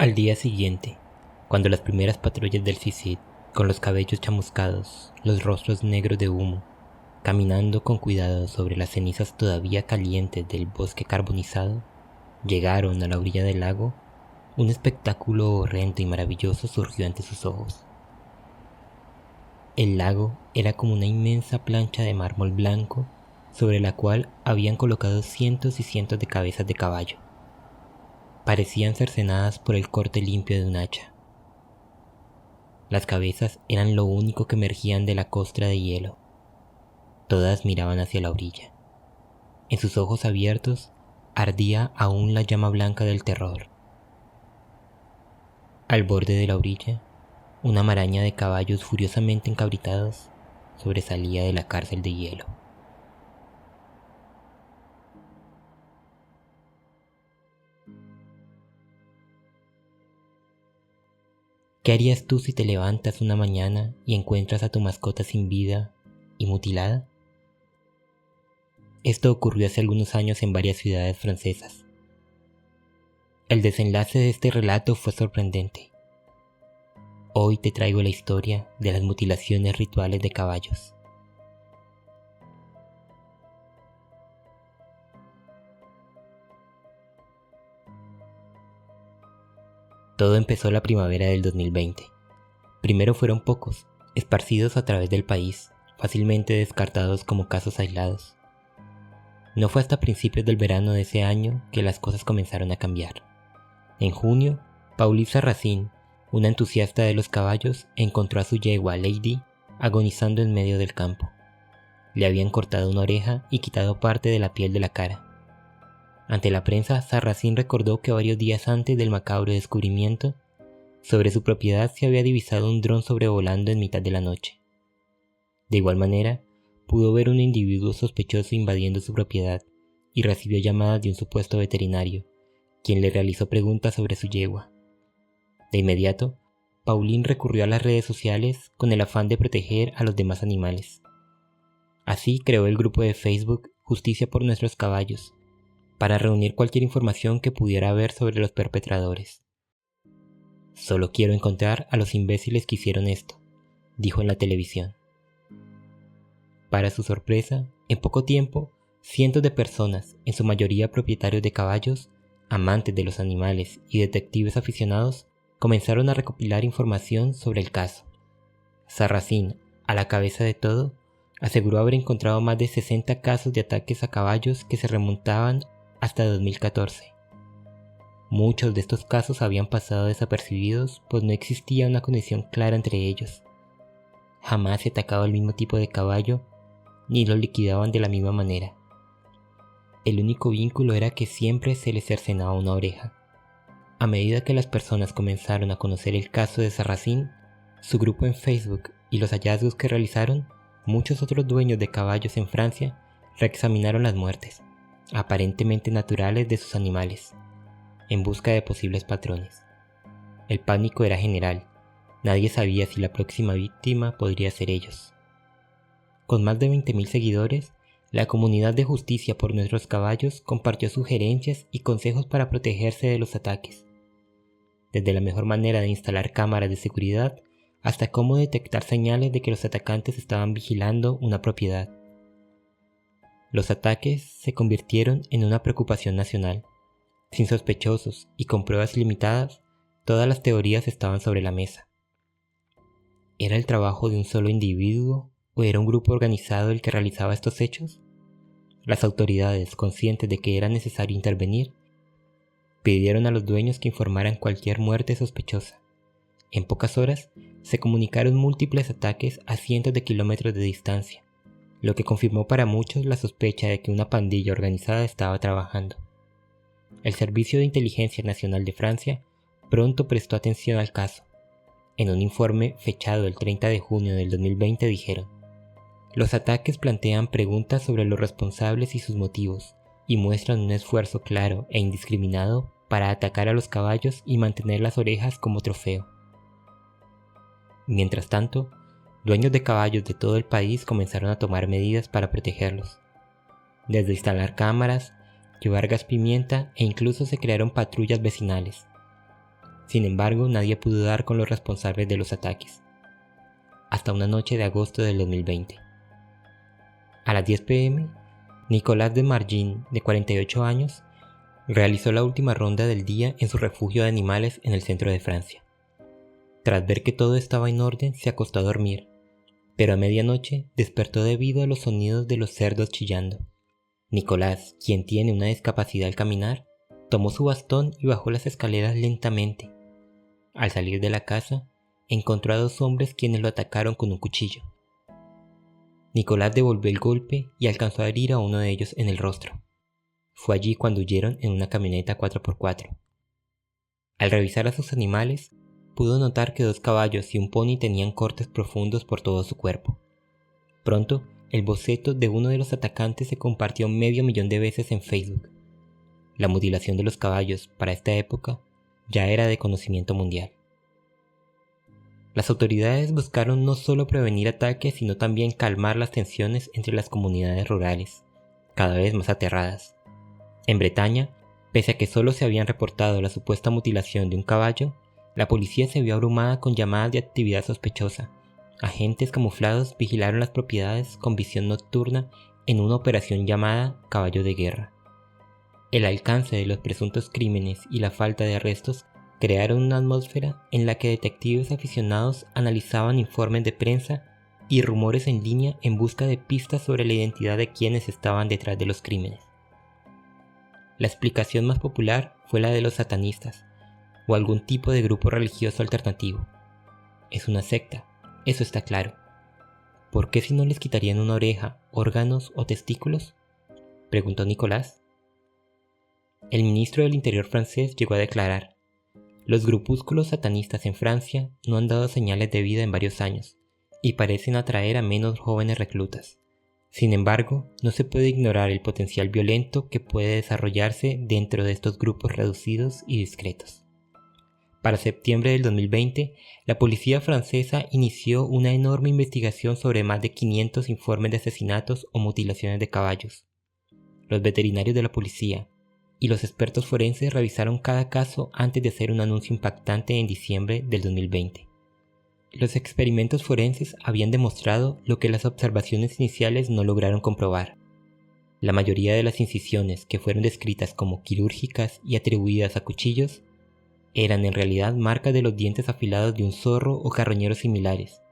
Al día siguiente, cuando las primeras patrullas del CICIG, con los cabellos chamuscados, los rostros negros de humo, caminando con cuidado sobre las cenizas todavía calientes del bosque carbonizado, llegaron a la orilla del lago, un espectáculo horrendo y maravilloso surgió ante sus ojos. El lago era como una inmensa plancha de mármol blanco sobre la cual habían colocado cientos y cientos de cabezas de caballo. Parecían cercenadas por el corte limpio de un hacha. Las cabezas eran lo único que emergían de la costra de hielo. Todas miraban hacia la orilla. En sus ojos abiertos ardía aún la llama blanca del terror. Al borde de la orilla, una maraña de caballos furiosamente encabritados sobresalía de la cárcel de hielo. ¿Qué harías tú si te levantas una mañana y encuentras a tu mascota sin vida y mutilada? Esto ocurrió hace algunos años en varias ciudades francesas. El desenlace de este relato fue sorprendente. Hoy te traigo la historia de las mutilaciones rituales de caballos. Todo empezó la primavera del 2020. Primero fueron pocos, esparcidos a través del país, fácilmente descartados como casos aislados. No fue hasta principios del verano de ese año que las cosas comenzaron a cambiar. En junio, Pauline Sarrazin, una entusiasta de los caballos, encontró a su yegua Lady agonizando en medio del campo. Le habían cortado una oreja y quitado parte de la piel de la cara. Ante la prensa, Sarrazin recordó que varios días antes del macabro descubrimiento, sobre su propiedad se había divisado un dron sobrevolando en mitad de la noche. De igual manera, pudo ver un individuo sospechoso invadiendo su propiedad y recibió llamadas de un supuesto veterinario, quien le realizó preguntas sobre su yegua. De inmediato, Pauline recurrió a las redes sociales con el afán de proteger a los demás animales. Así creó el grupo de Facebook Justicia por Nuestros Caballos, para reunir cualquier información que pudiera haber sobre los perpetradores. «Solo quiero encontrar a los imbéciles que hicieron esto», dijo en la televisión. Para su sorpresa, en poco tiempo, cientos de personas, en su mayoría propietarios de caballos, amantes de los animales y detectives aficionados, comenzaron a recopilar información sobre el caso. Sarrazin, a la cabeza de todo, aseguró haber encontrado más de 60 casos de ataques a caballos que se remontaban hasta 2014. Muchos de estos casos habían pasado desapercibidos, pues no existía una conexión clara entre ellos. Jamás se atacaba el mismo tipo de caballo, ni lo liquidaban de la misma manera. El único vínculo era que siempre se les cercenaba una oreja. A medida que las personas comenzaron a conocer el caso de Sarrazin, su grupo en Facebook y los hallazgos que realizaron, muchos otros dueños de caballos en Francia reexaminaron las muertes, aparentemente naturales, de sus animales, en busca de posibles patrones. El pánico era general. Nadie sabía si la próxima víctima podría ser ellos. Con más de 20.000 seguidores, la comunidad de Justicia por Nuestros Caballos compartió sugerencias y consejos para protegerse de los ataques. Desde la mejor manera de instalar cámaras de seguridad hasta cómo detectar señales de que los atacantes estaban vigilando una propiedad. Los ataques se convirtieron en una preocupación nacional. Sin sospechosos y con pruebas limitadas, todas las teorías estaban sobre la mesa. ¿Era el trabajo de un solo individuo o era un grupo organizado el que realizaba estos hechos? Las autoridades, conscientes de que era necesario intervenir, pidieron a los dueños que informaran cualquier muerte sospechosa. En pocas horas, se comunicaron múltiples ataques a cientos de kilómetros de distancia, lo que confirmó para muchos la sospecha de que una pandilla organizada estaba trabajando. El Servicio de Inteligencia Nacional de Francia pronto prestó atención al caso. En un informe fechado el 30 de junio del 2020 dijeron: «Los ataques plantean preguntas sobre los responsables y sus motivos, y muestran un esfuerzo claro e indiscriminado para atacar a los caballos y mantener las orejas como trofeo». Mientras tanto, dueños de caballos de todo el país comenzaron a tomar medidas para protegerlos. Desde instalar cámaras, llevar gas pimienta e incluso se crearon patrullas vecinales. Sin embargo, nadie pudo dar con los responsables de los ataques. Hasta una noche de agosto del 2020. A las 10 p.m., Nicolas de Margin, de 48 años, realizó la última ronda del día en su refugio de animales en el centro de Francia. Tras ver que todo estaba en orden, se acostó a dormir, pero a medianoche despertó debido a los sonidos de los cerdos chillando. Nicolás, quien tiene una discapacidad al caminar, tomó su bastón y bajó las escaleras lentamente. Al salir de la casa, encontró a dos hombres quienes lo atacaron con un cuchillo. Nicolás devolvió el golpe y alcanzó a herir a uno de ellos en el rostro. Fue allí cuando huyeron en una camioneta 4x4. Al revisar a sus animales, pudo notar que 2 caballos y un pony tenían cortes profundos por todo su cuerpo. Pronto, el boceto de uno de los atacantes se compartió 500.000 de veces en Facebook. La mutilación de los caballos, para esta época, ya era de conocimiento mundial. Las autoridades buscaron no solo prevenir ataques, sino también calmar las tensiones entre las comunidades rurales, cada vez más aterradas. En Bretaña, pese a que solo se habían reportado la supuesta mutilación de un caballo, la policía se vio abrumada con llamadas de actividad sospechosa. Agentes camuflados vigilaron las propiedades con visión nocturna en una operación llamada Caballo de Guerra. El alcance de los presuntos crímenes y la falta de arrestos crearon una atmósfera en la que detectives aficionados analizaban informes de prensa y rumores en línea en busca de pistas sobre la identidad de quienes estaban detrás de los crímenes. La explicación más popular fue la de los satanistas, o algún tipo de grupo religioso alternativo. Es una secta, eso está claro. ¿Por qué si no les quitarían una oreja, órganos o testículos?, preguntó Nicolás. El ministro del Interior francés llegó a declarar: los grupúsculos satanistas en Francia no han dado señales de vida en varios años, y parecen atraer a menos jóvenes reclutas. Sin embargo, no se puede ignorar el potencial violento que puede desarrollarse dentro de estos grupos reducidos y discretos. Para septiembre del 2020, la policía francesa inició una enorme investigación sobre más de 500 informes de asesinatos o mutilaciones de caballos. Los veterinarios de la policía y los expertos forenses revisaron cada caso antes de hacer un anuncio impactante en diciembre del 2020. Los experimentos forenses habían demostrado lo que las observaciones iniciales no lograron comprobar. La mayoría de las incisiones, que fueron descritas como quirúrgicas y atribuidas a cuchillos, eran en realidad marcas de los dientes afilados de un zorro o carroñeros similares,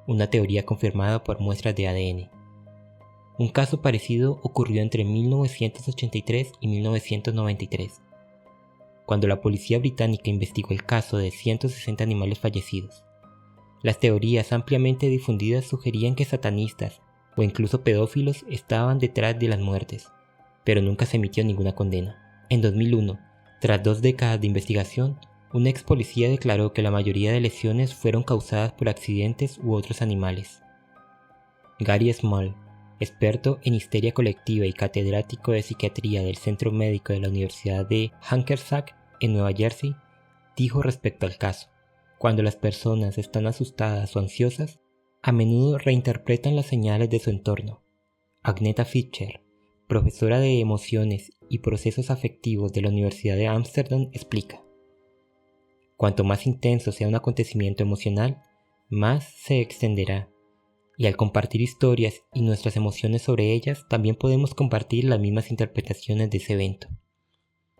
una teoría confirmada por muestras de ADN. Un caso parecido ocurrió entre 1983 y 1993, cuando la policía británica investigó el caso de 160 animales fallecidos. Las teorías ampliamente difundidas sugerían que satanistas o incluso pedófilos estaban detrás de las muertes, pero nunca se emitió ninguna condena. En 2001, tras 2 décadas de investigación, un ex policía declaró que la mayoría de lesiones fueron causadas por accidentes u otros animales. Gary Small, experto en histeria colectiva y catedrático de psiquiatría del Centro Médico de la Universidad de Hackensack en Nueva Jersey, dijo respecto al caso: cuando las personas están asustadas o ansiosas, a menudo reinterpretan las señales de su entorno. Agneta Fischer, profesora de emociones y procesos afectivos de la Universidad de Ámsterdam, explica: cuanto más intenso sea un acontecimiento emocional, más se extenderá, y al compartir historias y nuestras emociones sobre ellas, también podemos compartir las mismas interpretaciones de ese evento.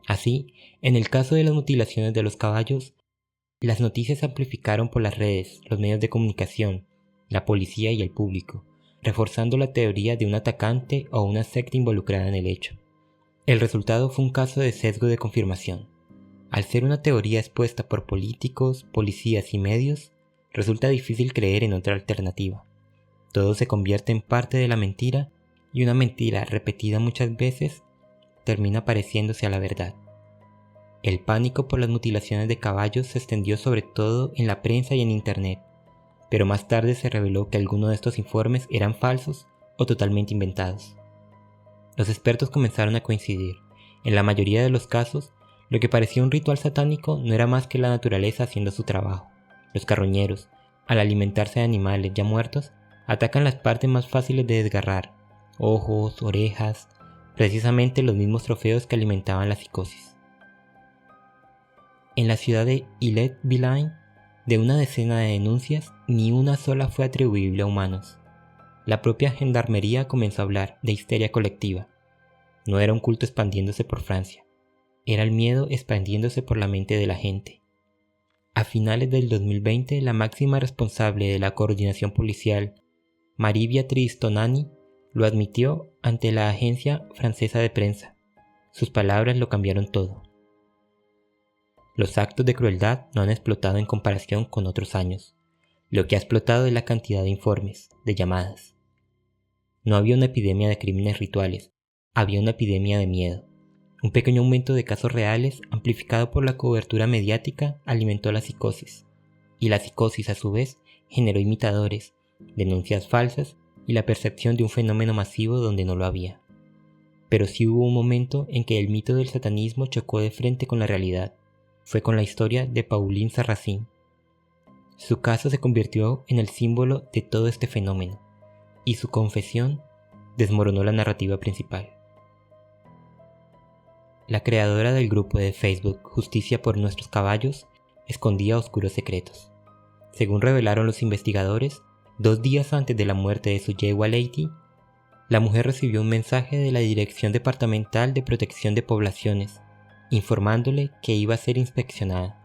Así, en el caso de las mutilaciones de los caballos, las noticias se amplificaron por las redes, los medios de comunicación, la policía y el público, reforzando la teoría de un atacante o una secta involucrada en el hecho. El resultado fue un caso de sesgo de confirmación. Al ser una teoría expuesta por políticos, policías y medios, resulta difícil creer en otra alternativa. Todo se convierte en parte de la mentira, y una mentira repetida muchas veces termina pareciéndose a la verdad. El pánico por las mutilaciones de caballos se extendió sobre todo en la prensa y en internet, pero más tarde se reveló que algunos de estos informes eran falsos o totalmente inventados. Los expertos comenzaron a coincidir. En la mayoría de los casos, lo que parecía un ritual satánico no era más que la naturaleza haciendo su trabajo. Los carroñeros, al alimentarse de animales ya muertos, atacan las partes más fáciles de desgarrar: ojos, orejas, precisamente los mismos trofeos que alimentaban la psicosis. En la ciudad de Ille-et-Vilaine, de una decena de denuncias, ni una sola fue atribuible a humanos. La propia gendarmería comenzó a hablar de histeria colectiva. No era un culto expandiéndose por Francia, era el miedo expandiéndose por la mente de la gente. A finales del 2020, la máxima responsable de la coordinación policial, Marie-Beatrice Tonani, lo admitió ante la agencia francesa de prensa. Sus palabras lo cambiaron todo. Los actos de crueldad no han explotado en comparación con otros años. Lo que ha explotado es la cantidad de informes, de llamadas. No había una epidemia de crímenes rituales, había una epidemia de miedo. Un pequeño aumento de casos reales, amplificado por la cobertura mediática, alimentó la psicosis. Y la psicosis, a su vez, generó imitadores, denuncias falsas y la percepción de un fenómeno masivo donde no lo había. Pero sí hubo un momento en que el mito del satanismo chocó de frente con la realidad. Fue con la historia de Pauline Sarrazin. Su caso se convirtió en el símbolo de todo este fenómeno, y su confesión desmoronó la narrativa principal. La creadora del grupo de Facebook Justicia por Nuestros Caballos escondía oscuros secretos. Según revelaron los investigadores, 2 días antes de la muerte de su yegua Lady, la mujer recibió un mensaje de la Dirección Departamental de Protección de Poblaciones, informándole que iba a ser inspeccionada.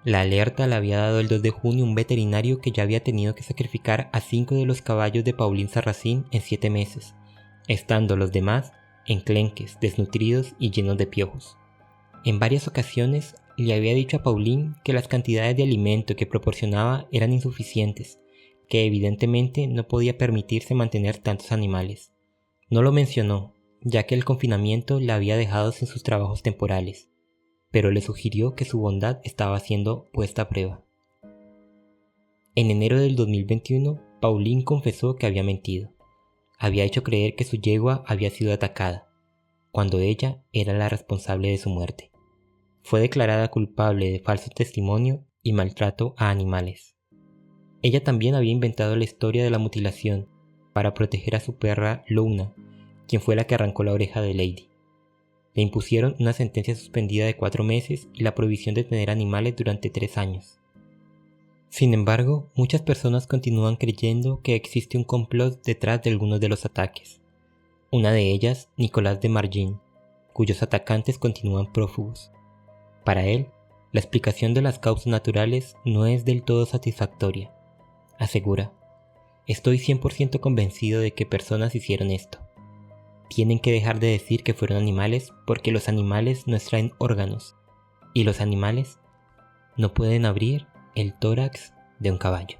La alerta la había dado el 2 de junio un veterinario que ya había tenido que sacrificar a 5 de los caballos de Pauline Sarrazin en 7 meses, estando los demás enclenques, desnutridos y llenos de piojos. En varias ocasiones le había dicho a Pauline que las cantidades de alimento que proporcionaba eran insuficientes, que evidentemente no podía permitirse mantener tantos animales. No lo mencionó, ya que el confinamiento la había dejado sin sus trabajos temporales, pero le sugirió que su bondad estaba siendo puesta a prueba. En enero del 2021, Pauline confesó que había mentido. Había hecho creer que su yegua había sido atacada, cuando ella era la responsable de su muerte. Fue declarada culpable de falso testimonio y maltrato a animales. Ella también había inventado la historia de la mutilación para proteger a su perra Luna, quien fue la que arrancó la oreja de Lady. Le impusieron una sentencia suspendida de 4 meses y la prohibición de tener animales durante 3 años. Sin embargo, muchas personas continúan creyendo que existe un complot detrás de algunos de los ataques. Una de ellas, Nicolas de Margin, cuyos atacantes continúan prófugos. Para él, la explicación de las causas naturales no es del todo satisfactoria. Asegura: "Estoy 100% convencido de que personas hicieron esto. Tienen que dejar de decir que fueron animales porque los animales no extraen órganos y los animales no pueden abrir el tórax de un caballo".